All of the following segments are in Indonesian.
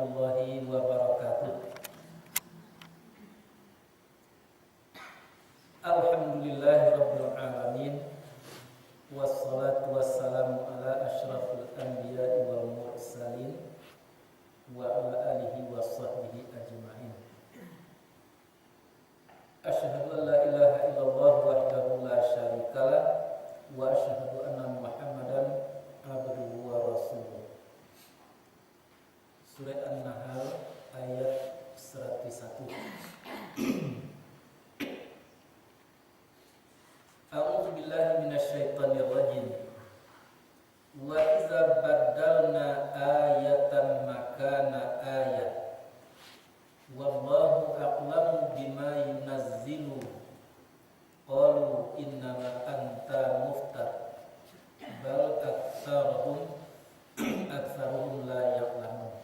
warahmatullahi wabarakatuh. Alhamdulillahirabbil alamin. Wassalatu wassalamu ala asyrafil anbiya'i wal mursalin wa ala alihi wa sahbihi ajma'in. Asyhadu an la ilaha illallah wahdahu la syarikalah wa asyhadu anna Muhammadan abduhu wa rasuluh. Surah An-Nahl ayat 101. A'udzu billahi minasyaitonir rajim. Wa idza baddalna ayatan makana ayat. Wallahu a'lamu bima yunazzilu. Qalu innama anta muftar. Bal aktsaruhum la ya'lamun.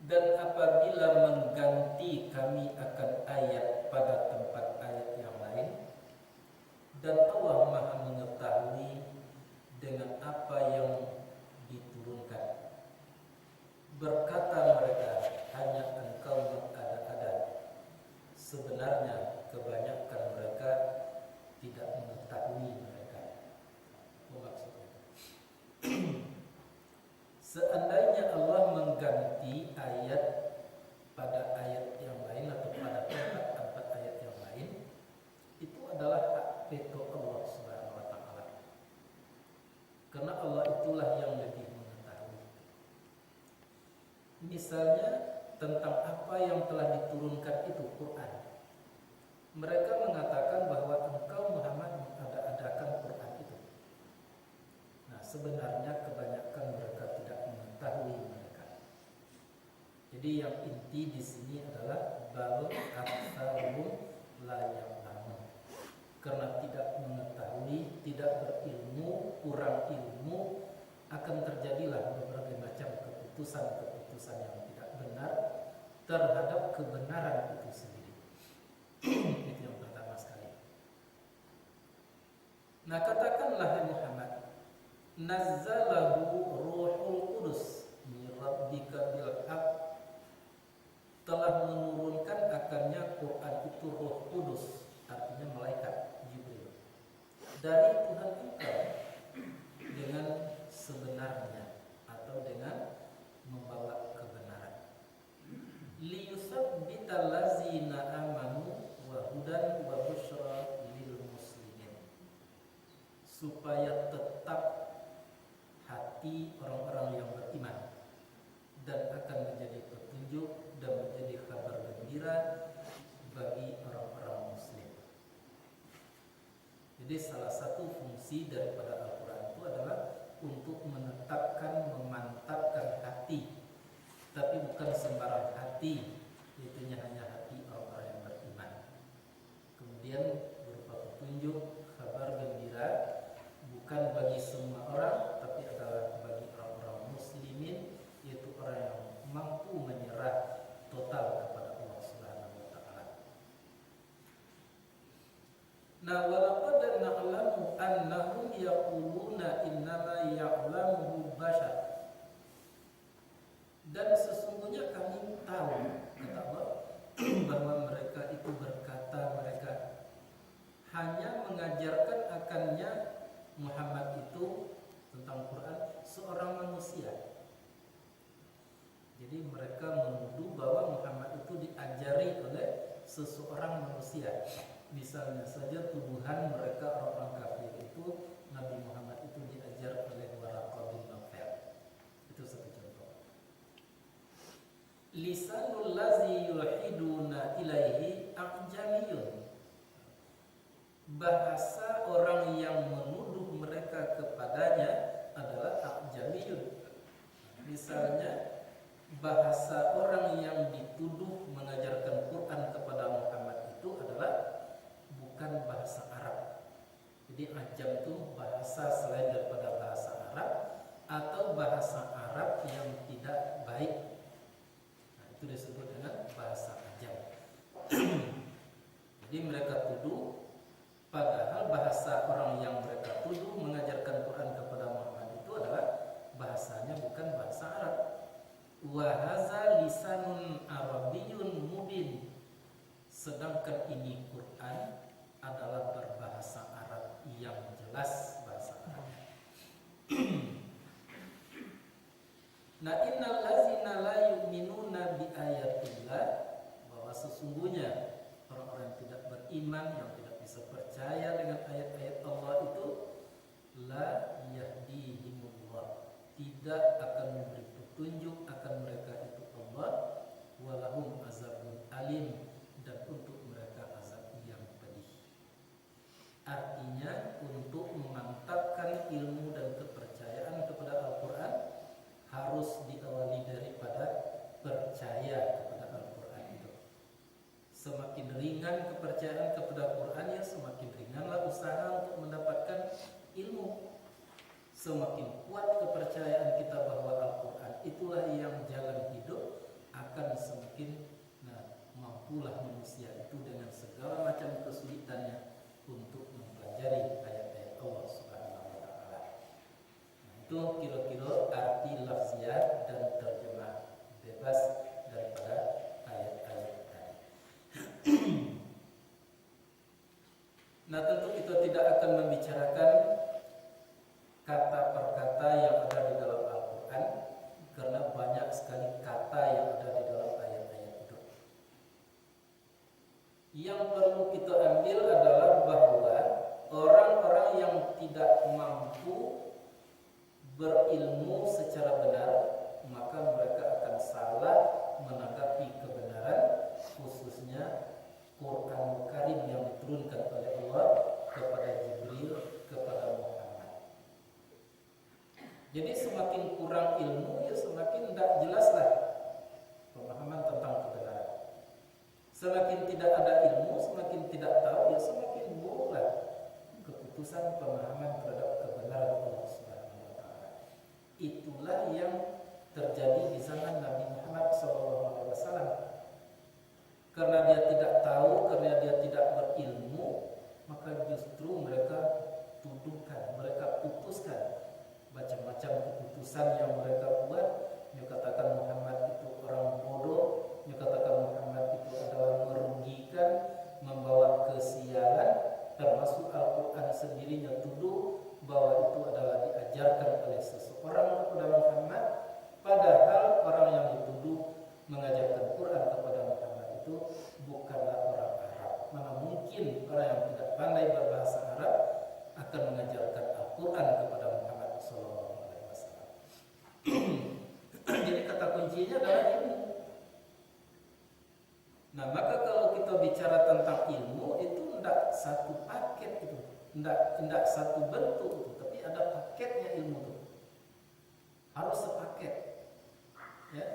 Dan apabila mengganti kami akan ayat pada tempat ayat yang lain, dan Allah Maha mengetahui dengan apa yang diturunkan, berkata mereka, hanya engkau mengada-ada. Sebenarnya kebanyakan mereka tidak mengetahui mereka. Maksudnya, seandainya Allah mengganti ayat pada ayat yang lain atau pada tempat-tempat ayat yang lain, itu adalah hak veto Allah Subhanahu wa taala. Karena Allah itulah yang lebih mengetahui. Misalnya tentang apa yang telah diturunkan itu Quran. Mereka mengatakan bahwa engkau Muhammad mengada-adakan Quran itu. Nah, sebenarnya kebanyakan mereka tidak mengetahui mereka. Jadi yang inti di sini adalah bal aktsaruhum la ya'lamun. Karena tidak mengetahui, tidak berilmu, kurang ilmu, akan terjadilah berbagai macam keputusan-keputusan yang tidak benar terhadap kebenaran itu sendiri. Itu yang pertama sekali. Nah, katakanlah hai Muhammad, nazzalahu ruhul qudus min rabbika bil haqq, telah menurunkan akannya Quran itu Roh Kudus, artinya malaikat Jibril, dari Tuhan engkau dengan sebenarnya atau dengan membawa kebenaran. Liyusabbital ladzina amanu wa hudan wa busyra lil muslimin, supaya tetap hati orang-orang yang beriman dan akan menjadi petunjuk dan menjadi kabar gembira bagi orang-orang muslim. Jadi salah satu fungsi daripada Al-Quran itu adalah untuk menetapkan, memantapkan hati, tapi bukan sembarang hati, itunya hanya hati orang-orang yang beriman. Kemudian berupa petunjuk, kabar gembira, bukan bagi semua orang, tapi adalah bagi orang-orang muslimin, yaitu orang yang mampu menyerah total kepada Allah Subhanahu wa taala. Nah, walaqad na'lamu annahum yaquluna innama ya'lamuhu bashar. Dan sesungguhnya kami tahu, kata Allah, bahwa mereka itu berkata, mereka hanya mengajarkan akannya Muhammad itu tentang Quran seorang manusia. Jadi mereka menuduh bahwa Muhammad itu diajari oleh seseorang manusia. Misalnya saja tuduhan mereka orang kafir itu Nabi Muhammad itu diajar oleh Waraqah bin Nawfal. Itu satu contoh. Lisanul ladzi yulhiduna ilaihi a'jamiyun. Bahasa orang yang menuduh mereka kepadanya adalah a'jamiyun. Misalnya bahasa orang yang dituduh mengajarkan Quran kepada Muhammad itu adalah bukan bahasa Arab. Jadi ajam itu bahasa selain daripada bahasa Arab atau bahasa Arab yang tidak baik. Nah, itu disebut dengan bahasa ajam. Jadi mereka tuduh, padahal bahasa orang yang mereka tuduh mengajarkan Quran kepada Muhammad itu adalah bahasanya bukan bahasa wa hadza lisanun arabiyyun mubin. Sedangkan ini Quran adalah berbahasa Arab yang jelas bahasa Arab. Nah, innal ladzina la yu'minuna bi ayatillah, bahwa sesungguhnya orang-orang yang tidak beriman, yang tidak bisa percaya dengan ayat-ayat Allah itu, la yahdihimullah, tidak akan memberi petunjuk akan mereka itu Allah, walahum azabun alim, dan untuk mereka azab yang pedih. Artinya untuk memantapkan ilmu dan kepercayaan kepada Al-Quran harus diawali daripada percaya kepada Al-Quran itu. Semakin ringan kepercayaan kepada Al-Quran, ya semakin ringanlah usaha untuk mendapatkan ilmu. Semakin kuat kepercayaan kita bahwa Al-Quran itulah yang jalan hidup, akan semakin mampulah manusia itu dengan segala macam kesulitannya untuk mempelajari ayat-ayat Allah Subhanahu wa taala. Itu kira-kira arti lafziah dan terjemah bebas daripada ayat-ayat tadi. Nah, tentu kita tidak akan membicarakan kata per kata yang ada di dalam Al-Quran, karena banyak sekali kata yang ada di dalam ayat-ayat itu. Yang perlu kita ambil adalah bahwa orang-orang yang tidak mampu berilmu secara benar, maka mereka akan salah menanggapi kebenaran, khususnya Quran Karim yang diturunkan oleh Allah kepada Jibril, kepada Muhammad. Jadi semakin kurang ilmu, ya semakin tidak jelaslah pemahaman tentang kebenaran. Semakin tidak ada ilmu, semakin tidak tahu, ya semakin buruklah keputusan pemahaman terhadap kebenaran Allah Subhanahu wa taala. Itulah yang terjadi di zaman Nabi Muhammad SAW. Karena dia tidak tahu, karena dia tidak berilmu, maka justru mereka tuduhkan, mereka putuskan macam-macam keputusan yang mereka buat. Dia katakan Muhammad itu orang bodoh, dia katakan Muhammad itu adalah merugikan, membawa kesialan, termasuk Al-Quran sendirinya tuduh bahwa itu adalah diajarkan oleh seseorang kepada Muhammad, padahal orang yang dituduh mengajarkan Quran kepada Muhammad itu bukanlah orang Arab. Mana mungkin orang yang tidak pandai berbahasa Arab akan mengajarkan Al-Quran kepada Muhammad SAW. Jadi kata kuncinya adalah ilmu. Nah, maka kalau kita bicara tentang ilmu, itu tidak satu paket itu, tidak satu bentuk itu, tapi ada paketnya ilmu itu. Harus sepaket. Ya.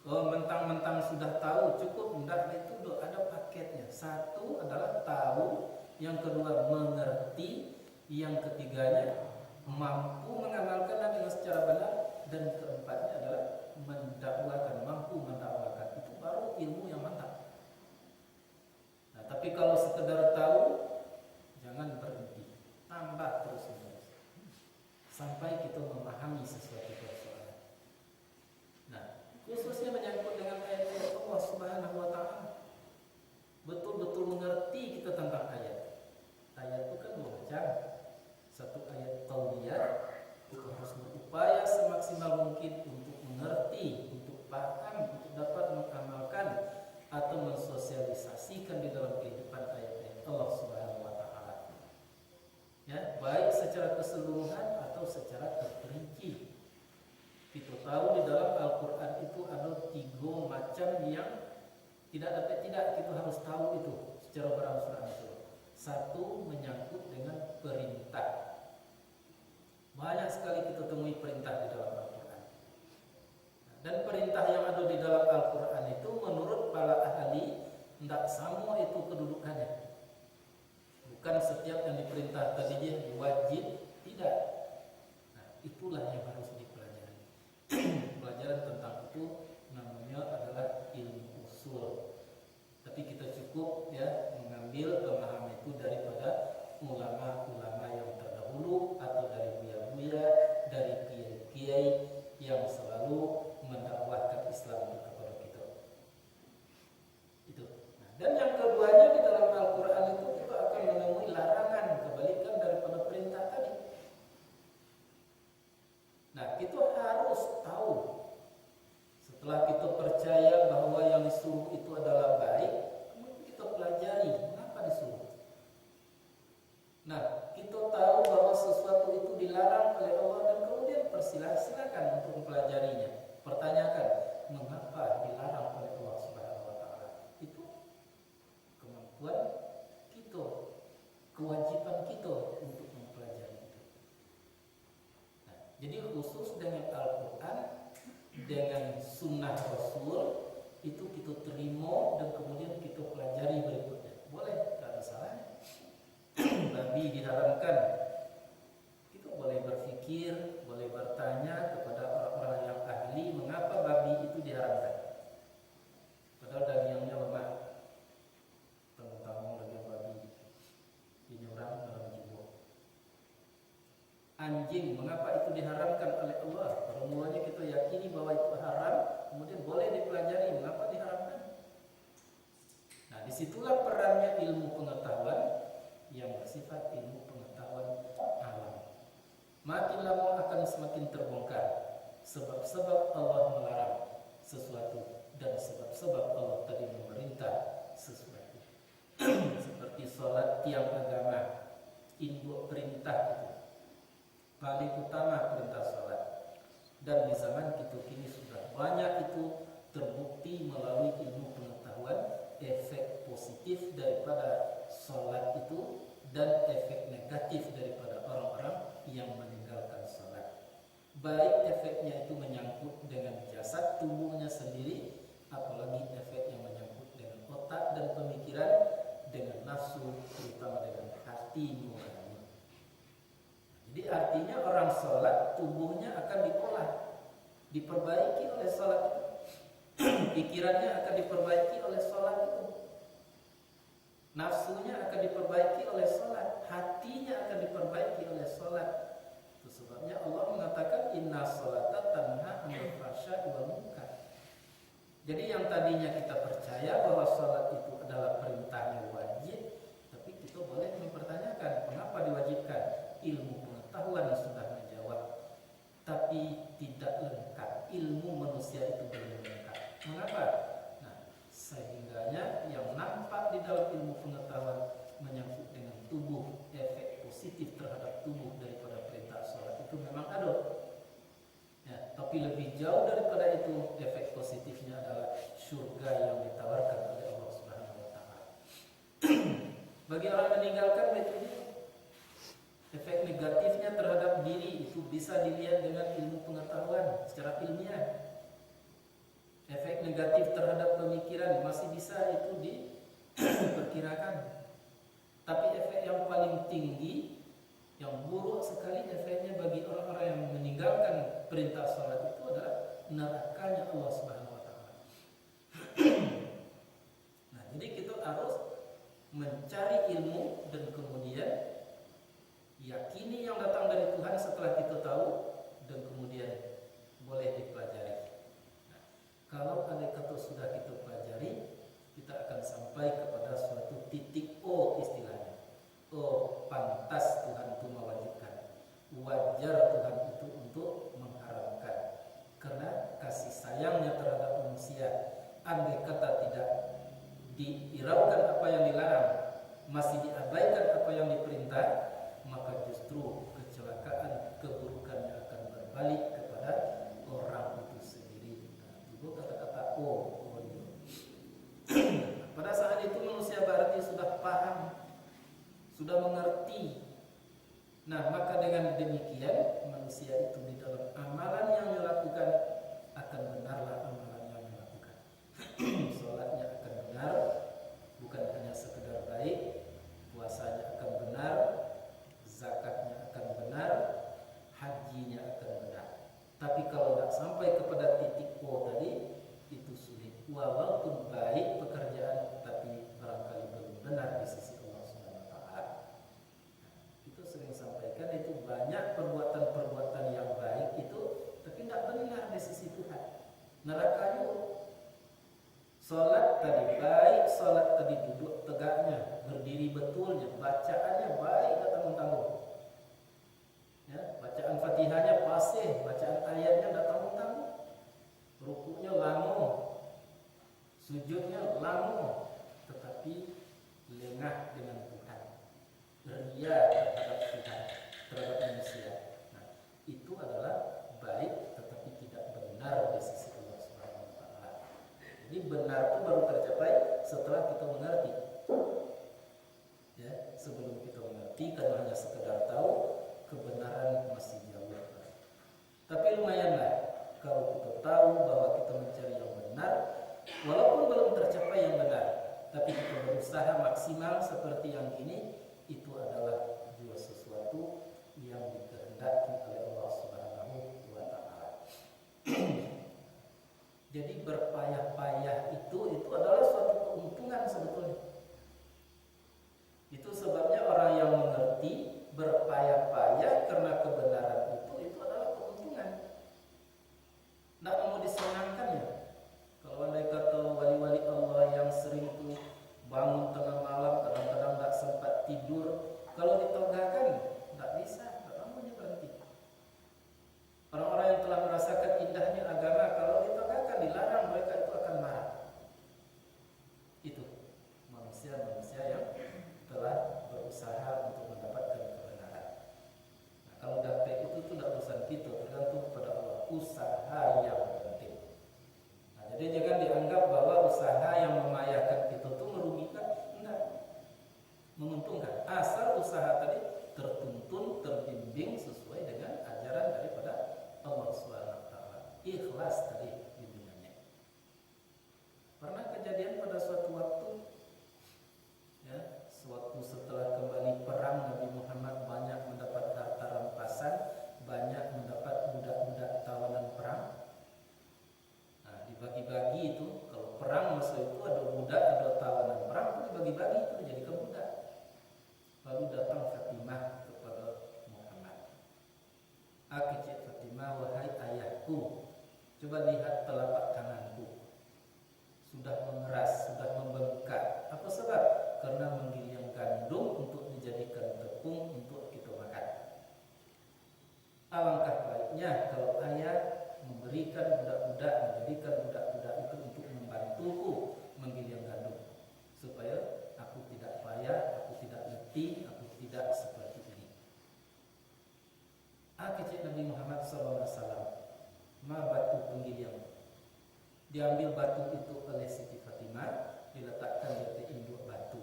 Oh, mentang-mentang sudah tahu cukup, enggak, itu ada paketnya. Satu adalah tahu, yang kedua mengerti, yang ketiganya mampu mengamalkan dengan secara benar, dan keempatnya adalah mendakwakan, mampu mendakwakan. Itu baru ilmu yang mantap. Nah, tapi kalau sekedar tahu, jangan berhenti, tambah terus-menerus sampai kita memahami sesuatu persoalan. Nah, khususnya menyangkut dengan ayat-ayat Allah Subhanahu wa taala. Betul-betul mengerti kita tentang ayat. Ayat itu kan dua macam. Satu ayat qauliyah, kita harus berupaya semaksimal mungkin untuk mengerti, untuk paham, untuk dapat mengamalkan atau mensosialisasikan di dalam kehidupan ayat-ayat Allah Subhanahu wa taala. Ya, baik secara keseluruhan atau secara terperinci. Kita tahu di dalam Al-Quran itu ada 3 macam yang tidak dapat tidak kita harus tahu itu secara berangsur-angsur. Satu, menyangkut dengan perintah. Banyak sekali kita temui perintah di dalam Al-Quran. Dan perintah yang ada di dalam Al-Quran itu menurut para ahli tidak sama itu kedudukannya. Bukan setiap yang diperintah tadi dia wajib, tidak. Nah, itulah yang harus dipelajari. Pelajaran tentang itu namanya adalah ilmu usul. Tapi kita cukup ya mengambil pemahaman itu daripada ulama-ulama yang terdahulu atau dari buya-buya, dari kiai-kiai yang selalu mendakwahkan Nah, kita harus tahu. Setelah kita percaya bahwa yang disuruh itu adalah baik, kemudian kita pelajari mengapa disuruh. Nah, kita tahu bahwa sesuatu itu dilarang oleh Allah dan kemudian silakan untuk mempelajarinya. Pertanyakan, mengapa dilarang oleh Allah Subhanahu wa taala? Itu kemampuan kita, kewajiban kita untuk mempelajari itu. Nah, jadi khusus dengan Al-Qur'an, dengan sunnah Rasul itu kita terima dan kemudian kita pelajari berikutnya. Boleh, tak ada salahnya. Babi diharamkan. Kita boleh berpikir, boleh bertanya kepada orang-orang yang ahli mengapa babi itu diharamkan. Padahal dagingnya lemah. Tamu-tamu daging babi ini orang dalam jiwa. Anjing, mengapa itu diharamkan oleh Allah? Pada mulanya kita yakini bahwa itu haram, kemudian boleh dipelajari mengapa diharamkan. Nah, disitulah perannya ilmu pengetahuan yang bersifat ilmu pengetahuan alam. Makin lama akan semakin terbongkar sebab-sebab Allah melarang sesuatu dan sebab-sebab Allah tadi memerintah sesuatu. Seperti sholat tiang agama, induk perintah itu paling utama perintah sholat. Dan di zaman kita kini sudah banyak itu terbukti melalui ilmu pengetahuan efek positif daripada sholat itu dan efek negatif daripada orang-orang yang meninggalkan sholat. Baik efeknya itu menyangkut dengan jasad tubuhnya sendiri, apalagi efek yang menyangkut dengan otak dan pemikiran, dengan nafsu, terutama dengan hati nurani. Jadi artinya orang sholat tubuhnya akan diolah, diperbaiki oleh sholat itu. Pikirannya akan diperbaiki oleh sholat itu. Nafsunya akan diperbaiki oleh sholat, hatinya akan diperbaiki oleh sholat. Itu sebabnya Allah mengatakan inna sholata tanha 'anil fahsya'i wal munkar. Jadi yang tadinya kita percaya bahwa sholat itu adalah perintah yang wajib, tapi kita boleh mempertanyakan mengapa diwajibkan. Ilmu pengetahuan sudah menjawab, tapi tidak lengkap. Ilmu manusia itu belum lengkap. Mengapa? Sehingganya yang nampak di dalam ilmu pengetahuan menyangkut dengan tubuh, efek positif terhadap tubuh daripada perintah sholat itu memang ada. Ya, tapi lebih jauh daripada itu, efek positifnya adalah surga yang ditawarkan oleh Allah Subhanahu wa taala. Bagi orang yang meninggalkan itu, efek negatifnya terhadap diri itu bisa dilihat dengan ilmu pengetahuan secara ilmiah. Efek negatif terhadap pemikiran masih bisa itu diperkirakan. Tapi efek yang paling tinggi, yang buruk sekali efeknya bagi orang-orang yang meninggalkan perintah sholat itu adalah nerakanya Allah Subhanahu wa taala. Nah, jadi kita harus mencari ilmu dan kemudian yakini yang datang dari Tuhan setelah kita tahu dan kemudian boleh dipelajari. Kalau andai kata sudah kita pelajari, kita akan sampai kepada suatu titik istilahnya. Pantas Tuhan itu mewajibkan. Wajar Tuhan itu untuk mengharamkan. Karena kasih sayangnya terhadap manusia. Andai kata tidak dihiraukan apa yang dilarang, masih diabaikan apa yang diperintah, maka justru kecelakaan, keburukannya akan berbalik kepada orang itu sendiri. Kata-kata pada saat itu manusia berarti sudah paham, sudah mengerti. Nah, maka dengan demikian manusia itu di dalam amalan yang dilakukan akan benarlah amalan yang dilakukan. Sholatnya akan benar, bukan hanya sekedar baik. Puasanya akan benar, zakatnya akan benar, hajinya akan benar. Tapi kalau tidak sampai kepada titik tadi, itu sulit. Walaupun baik pekerjaan, tapi barangkali belum benar di sisi Allah Subhanahu wa taala. Itu sering sampaikan, itu banyak perbuatan-perbuatan yang baik itu, tapi tidak benar di sisi Tuhan. Nerakanya sholat tadi baik, sholat tadi duduk tegaknya, berdiri betulnya, bacaannya baik, tak tanggung-tanggung. Ya, bacaan Fatihahnya fasih, bacaan setelah kita mengerti. Ya, sebelum kita mengerti kalau hanya sekedar tahu, kebenaran masih jauh. Tapi lumayanlah kalau kita tahu bahwa kita mencari yang benar, walaupun belum tercapai yang benar, tapi kita berusaha maksimal seperti yang ini, itu adalah juga sesuatu yang dikehendaki oleh Allah Subhanahu wa taala. Jadi berpayah-payah itu adalah suatu keuntungan sebetulnya. Itu sebabnya orang yang mengerti berpayah-payah karena kebenaran itu adalah keuntungan. Tidak mau disenangkan ya. Kalau andai kata wali-wali Allah yang sering tuh bangun tengah malam, kadang-kadang tidak sempat tidur, kalau ditogakan tidak bisa, tidak mau berhenti. Orang-orang yang telah merasakan indahnya agama, kalau ditogakan, dilarang, mereka itu akan marah. Itu manusia-manusia yang telah berusaha untuk mendapatkan kebenaran. Nah, kalau dapat itu tidak urusan kita, tergantung kepada Allah. Usaha yang penting. Nah, jadi jangan dianggap bahwa usaha yang memayahkan kita itu merugikan. Enggak, menguntungkan. Asal usaha tadi tertuntun, terbimbing sesuai dengan ajaran daripada Allah Subhanahu wa taala. Ikhlas tadi bimbingannya. Pernah kejadian pada suatu waktu, ya, sewaktu setelah kembali perang, Nabi Muhammad banyak mendapat harta rampasan, banyak mendapat budak-budak tawanan perang. Nah, dibagi-bagi itu, kalau perang masa itu ada budak, ada tawanan perang, itu dibagi-bagi, itu dijadikan budak. Lalu datang Fatimah kepada Muhammad. Kecik Fatimah, wahai ayahku, coba lihat telapak tanganku. Sudah mengeras, sudah membengkak. Apa sebab? Karena menggiling gandum untuk dijadikan tepung untuk kita makan. Alangkah baiknya kalau ayah memberikan budak-budak, menjadikan budak-budak itu untuk membantuku menggiling gandum, supaya aku tidak payah, aku tidak letih, aku tidak seperti ini. Kecil Nabi Muhammad SAW, ma batu penggiling. Diambil batu itu oleh Siti Fatimah, diletakkan di atas induk batu,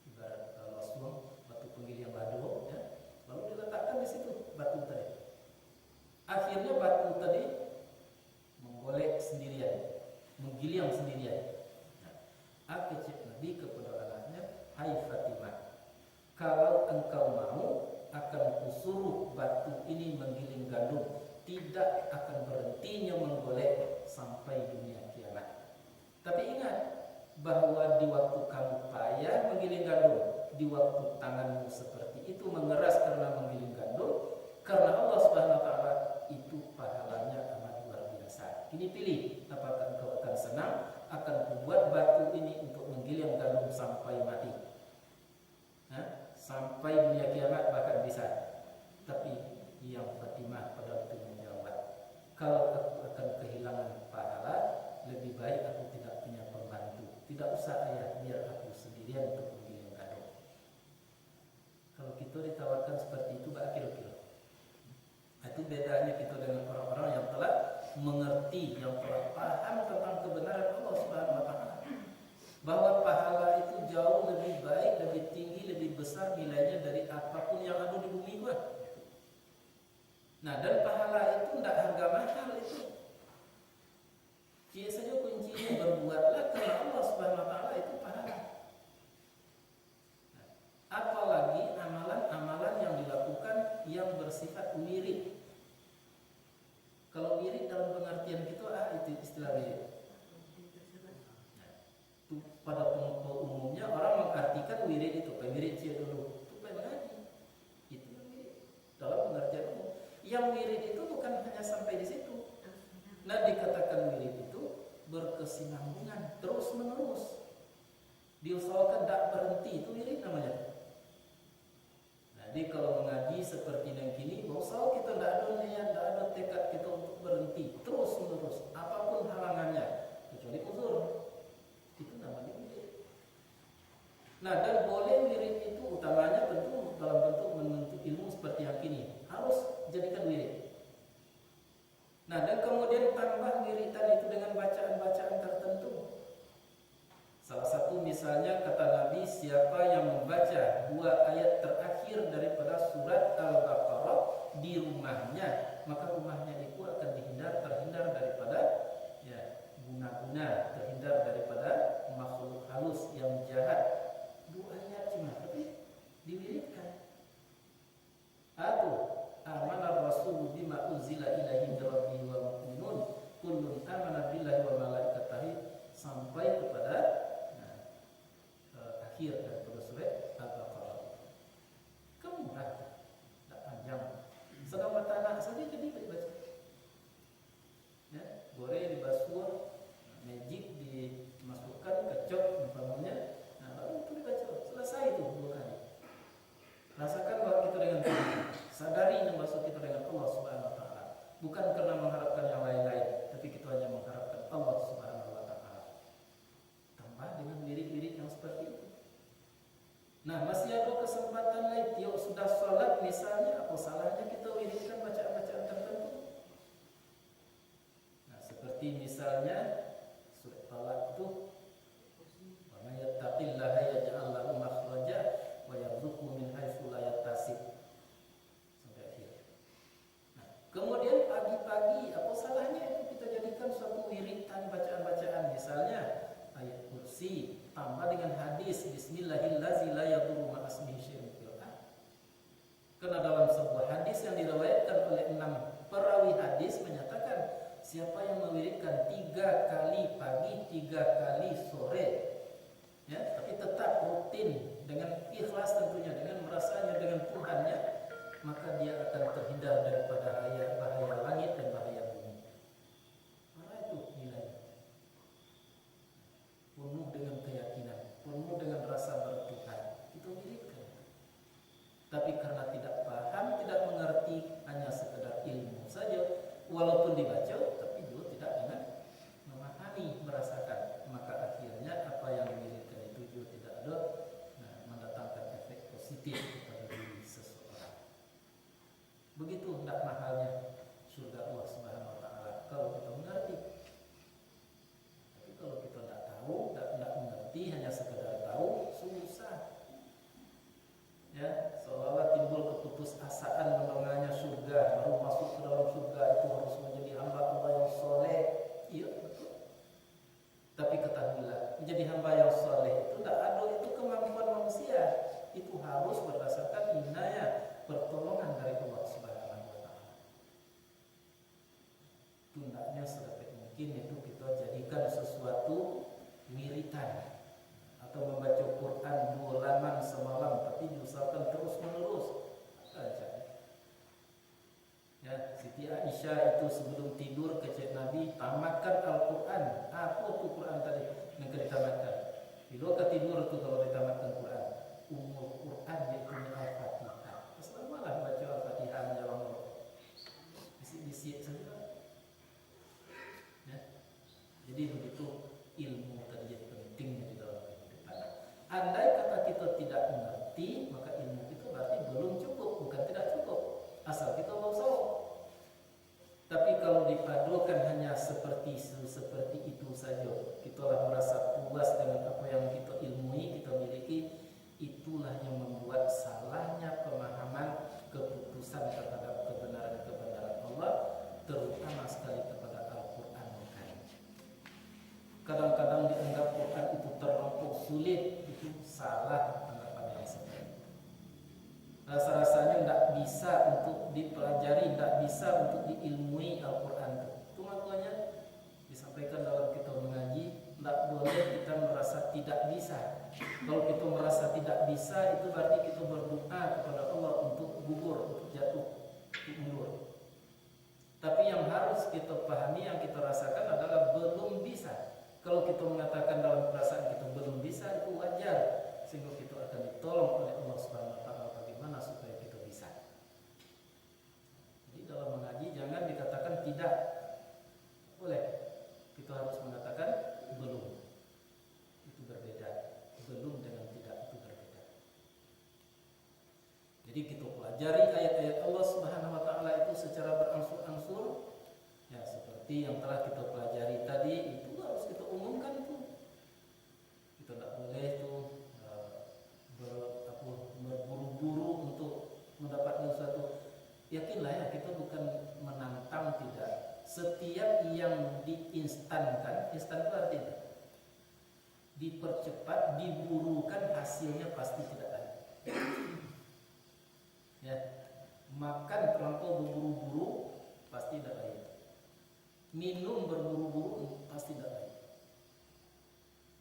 ibarat losong, batu penggiling batu, ya. Lalu diletakkan di situ batu tadi. Akhirnya batu tadi menggolek sendirian, menggiling sendirian. Nah, kecil Nabi kepada anaknya, hai Fatimah, kalau engkau mau, akan kusuruh batu ini menggiling gandum, tidak akan berhentinya menggolek sampai dunia kiamat. Tapi ingat bahwa di waktu kamu payah menggiling gandum, di waktu tanganmu seperti itu mengeras karena menggiling gandum, karena Allah Subhanahu wa taala, itu pahalanya amat luar biasa. Ini pilih, apakah engkau akan senang akan membuat batu ini untuk menggiling gandum sampai mati, sampai dunia kiamat bahkan bisa. Tapi yang Fatimah pada waktu menjawab, kalau aku akan kehilangan pahala, lebih baik aku tidak punya pembantu. Tidak usah ayah, biar aku sendirian untuk menggiling gandum. Kalau kita ditawarkan seperti itu, kira-kira itu bedanya kita dengan orang-orang yang telah mengerti, yang telah paham tentang kebenaran Allah Subhanahu wa taala, bahwa pahala itu jauh lebih baik, lebih tinggi, lebih besar nilainya dari apapun yang ada di bumi gua. Nah, dan pahala itu tidak harga mahal itu. Dia saja kuncinya berbuatlah karena Allah Subhanahu wa taala, itu pahala. Nah, apalagi amalan-amalan yang dilakukan yang bersifat wirid. Kalau wirid dalam pengertian kita, itu istilah wirid. Pada umumnya orang mengartikan wirid itu wirid cia dulu, itu mengaji. Itu wirid dalam pengertian umum. Yang wirid itu bukan hanya sampai di situ. Nah, dikatakan wirid itu berkesinambungan, terus menerus, diusahakan tidak berhenti, itu wirid namanya. Jadi kalau mengaji seperti yang kini, usaha kita tidak ada niat, tidak ada tekad kita untuk berhenti, terus menerus, apapun halangannya, kecuali uzur. Itu namanya wirid. Nah, dan boleh wirid itu utamanya tentu dalam bentuk menuntut ilmu seperti yang kini, harus jadikan wirid. Nah, dan kemudian tambah wiridan itu dengan bacaan-bacaan tertentu. Salah Salah satu misalnya kata Nabi, siapa yang membaca 2 ayat terakhir daripada surat Al-Baqarah di rumahnya, maka rumahnya itu akan terhindar daripada ya guna-guna, terhindar daripada makhluk halus yang jahat. 2 ayat cuma, tapi diwiridkan. Atau amana rasul bima unzila ilaihi min rabbihi wal mu'minun kullun amana billahi wa malaikatihi sampai kepada akhir daripada surat Al-Baqarah. Kemudian tak panjang. Sedang bertanah saja jadi baca. Ya, goreng dibasuh, magic dimasukkan ke cok umpamanya. Nah, lalu itu dibaca. Selesai itu 2 kali. Rasakan bahwa kita dengan Tuhan. Sadari yang maksud kita dengan Allah Subhanahu wa taala. Bukan karena mengharapkan yang lain-lain, tapi kita hanya mengharapkan Allah Subhanahu wa taala. Tambah dengan lirik-lirik yang seperti itu. Nah, masih ada kesempatan lain. Yuk sudah sholat misalnya, apa salahnya kita wiridkan bacaan-bacaan tertentu? Nah, seperti misalnya surat Talaq itu, wa may yattaqillaha yaj'al lahu makhraja wa yarzuqhu min haitsu la yahtasib. Sampai akhir. Nah, kemudian pagi-pagi apa salahnya itu kita jadikan suatu wiridan bacaan-bacaan, misalnya ayat kursi tambah dengan hadis bismillahirrahmanirrahim la yadurru ma ismihi syai'un fil ardh. Karena dalam sebuah hadis yang diriwayatkan oleh 6 perawi hadis menyatakan siapa yang mewiridkan 3 kali pagi, 3 kali sore, ya, tapi tetap rutin dengan ikhlas tentunya, dengan merasanya dengan Tuhannya, maka dia akan terhindar daripada bahaya langit dan bahaya bumi. Mana itu nilainya? Penuh dengan keyakinan, penuh dengan rasa bertuhan, itu wiridkan. Tapi karena tidak paham, tidak mengerti, hanya sekedar ilmu saja, walaupun dibaca, tapi juga tidak dengan memahami, merasakan, maka akhirnya apa yang diwiridkan itu juga tidak ada mendatangkan efek positif kepada diri seseorang. Begitu tidak mahalnya surga Allah Subhanahu wa taala kalau kita mengerti. Tapi kalau kita tidak tahu, tidak mengerti, hanya sekedar tahu, susah. Ya, seolah-olah timbul keputusasaan menengahnya surga, baru masuk ke dalam surga itu harus menjadi hamba Allah yang soleh. Iya, betul. Tapi ketahuilah, menjadi hamba yang soleh itu tidak ada itu kemampuan manusia. Itu harus berdasarkan inayah, pertolongan dari Allah Subhanahu wa taala. Tundaknya sedapat mungkin itu kita jadikan sesuatu wiritan atau membaca Quran 2 laman semalam, tapi diusahakan terus menerus saja. Ya, Siti Aisyah itu sebelum tidur kecek Nabi tamatkan Al-Quran. Apa itu Quran tadi yang ditamatkan? Bila ke tidur itu kalau ditamatkan Quran, umur Quran yaitu Al-Fatihah. Selamalah baca Al-Fatihah menjelang bisik-bisik saja. Ya. Jadi begitu ilmu tadi pentingnya di dalam kehidupan. Andai kata kita tidak mengerti, maka ilmu itu berarti belum cukup, bukan tidak cukup. Asal kita mau tahu. Tapi kalau dipadukan hanya seperti itu saja, kita lah merasa puas dengan apa yang kita ilmui, kita miliki, itulah yang membuat salahnya pemahaman keputusan terhadap kebenaran Allah, terutama sekali kepada Al-Quran. Kadang-kadang dianggap Quran itu terlampau sulit, itu salah anggapan yang seperti itu. Rasa-rasanya tidak bisa untuk dipelajari, tidak bisa untuk diilmui Al-Quran. Itu makanya disampaikan dalam kita mengaji, tidak boleh kita merasa tidak bisa. Kalau kita merasa tidak bisa, itu berarti kita berdoa kepada Allah untuk gugur, untuk jatuh, untuk mundur. Tapi yang harus kita pahami, yang kita rasakan adalah belum bisa. Kalau kita mengatakan dalam perasaan kita belum bisa, itu wajar, sehingga kita akan ditolong oleh Allah Subhanahu wa taala bagaimana supaya kita bisa. Jadi dalam mengaji jangan dikatakan tidak. Boleh. Kita harus mengatakan belum. Itu berbeda. Belum dengan tidak itu berbeda. Jadi kita pelajari ayat-ayat Allah Subhanahu wa taala itu secara berangsur-angsur. Ya, seperti yang telah kita pelajari tadi, itu harus kita umumkan itu. Kita tidak setiap yang diinstankan, instan itu artinya dipercepat, diburukan, hasilnya pasti tidak ada. Ya, makan terlampau berburu-buru pasti tidak baik. Minum berburu-buru pasti tidak baik.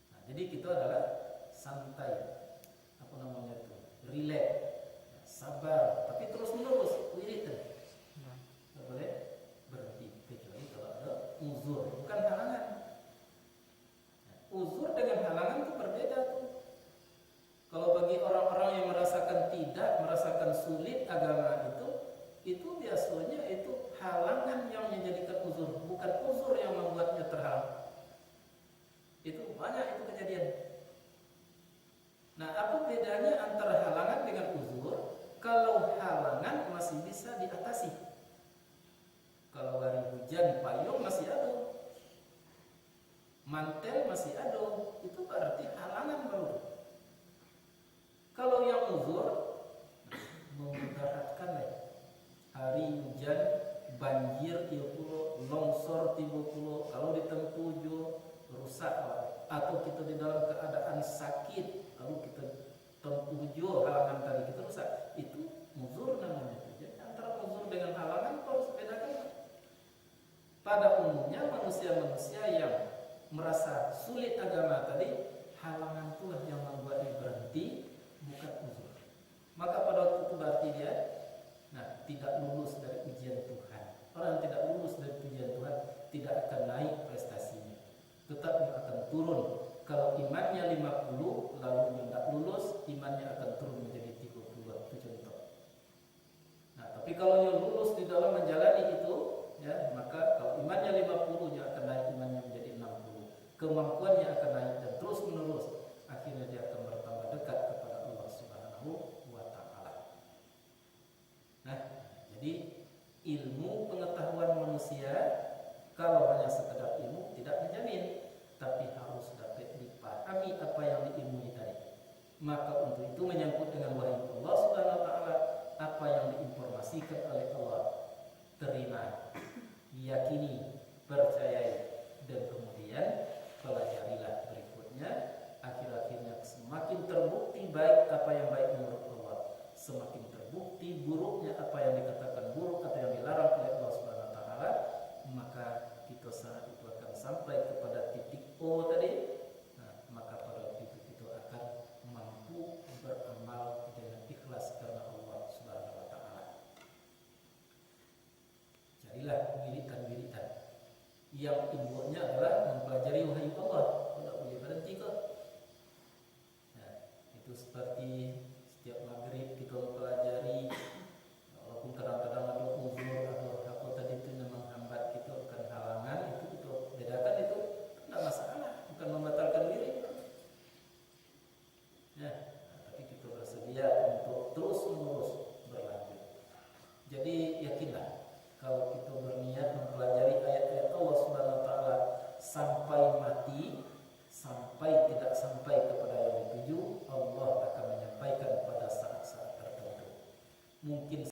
Nah, jadi kita adalah santai, apa namanya itu, relax, sabar, tapi terus menerus wirid. Tidak boleh berhenti kecuali kalau ada uzur, bukan halangan. Uzur dengan halangan itu berbeda tuh. Kalau bagi orang-orang yang merasakan sulit agama itu biasanya itu halangan yang menjadikan uzur, bukan uzur yang membuatnya terhalang. Itu banyak itu kejadian. Nah, apa bedanya antara halangan dengan uzur? Kalau halangan masih bisa diatasi. Kalau hari hujan, payung masih ada, mantel masih ada, itu berarti halangan baru. Kalau yang uzur, memudaratkan hari hujan, banjir tiap pulau, longsor tiba pulau, kalau ditempuh jo rusak, atau kita di dalam keadaan sakit, lalu kita tempuh jo halangan tadi kita rusak, itu uzur namanya. Jadi antara uzur dengan halangan harus bedakan. Pada umumnya manusia-manusia yang merasa sulit agama tadi, halangan itulah yang membuat dia berhenti, bukan uzur. Maka pada waktu itu berarti dia tidak lulus dari ujian Tuhan. Orang yang tidak lulus dari ujian Tuhan tidak akan naik prestasinya, tetap akan turun. Kalau imannya 50 lalu tidak lulus, imannya akan turun menjadi 30. Itu contoh. Nah, tapi kalau yang lulus di dalam menjalani itu, ya, maka kalau imannya 50, dia akan naik imannya menjadi 60. Kemampuannya akan naik dan terus menerus. Akhirnya dia akan bertambah dekat kepada Allah Subhanahu wa taala. Nah, jadi ilmu pengetahuan manusia kalau hanya sekedar ilmu tidak menjamin, tapi harus dapat dipahami apa yang diilmui tadi. Maka untuk itu menyangkut dengan wahyu Allah Subhanahu wa taala, apa yang diinformasikan oleh Allah, terima, yakini, percayai, dan kemudian pelajarilah berikutnya. Akhir-akhirnya semakin terbukti baik apa yang baik menurut Allah, semakin terbukti buruknya apa yang dikatakan buruk atau yang dilarang oleh Allah Subhanahu wa taala, maka kita saat itu akan sampai kepada titik O tadi. Nah, maka pada waktu itu kita akan mampu beramal dengan ikhlas karena Allah Subhanahu wa taala. Carilah wiridan-wiridan yang intinya adalah mempelajari wahyu Allah. Tidak boleh berhenti kok. Nah, itu seperti setiap maghrib kita mempelajari, walaupun kadang-kadang ada uzur atau apa tadi itu yang menghambat kita, bukan halangan, itu kita bedakan, itu tidak masalah, bukan membatalkan diri. Ya, tapi kita bersedia untuk terus menerus berlanjut. Jadi yakinlah, kalau kita berniat mempelajari ayat-ayat Allah Subhanahu wa taala sampai mati, sampai tidak sampai kepada yang dituju, Allah akan menyampaikan pada saat-saat tertentu. Mungkin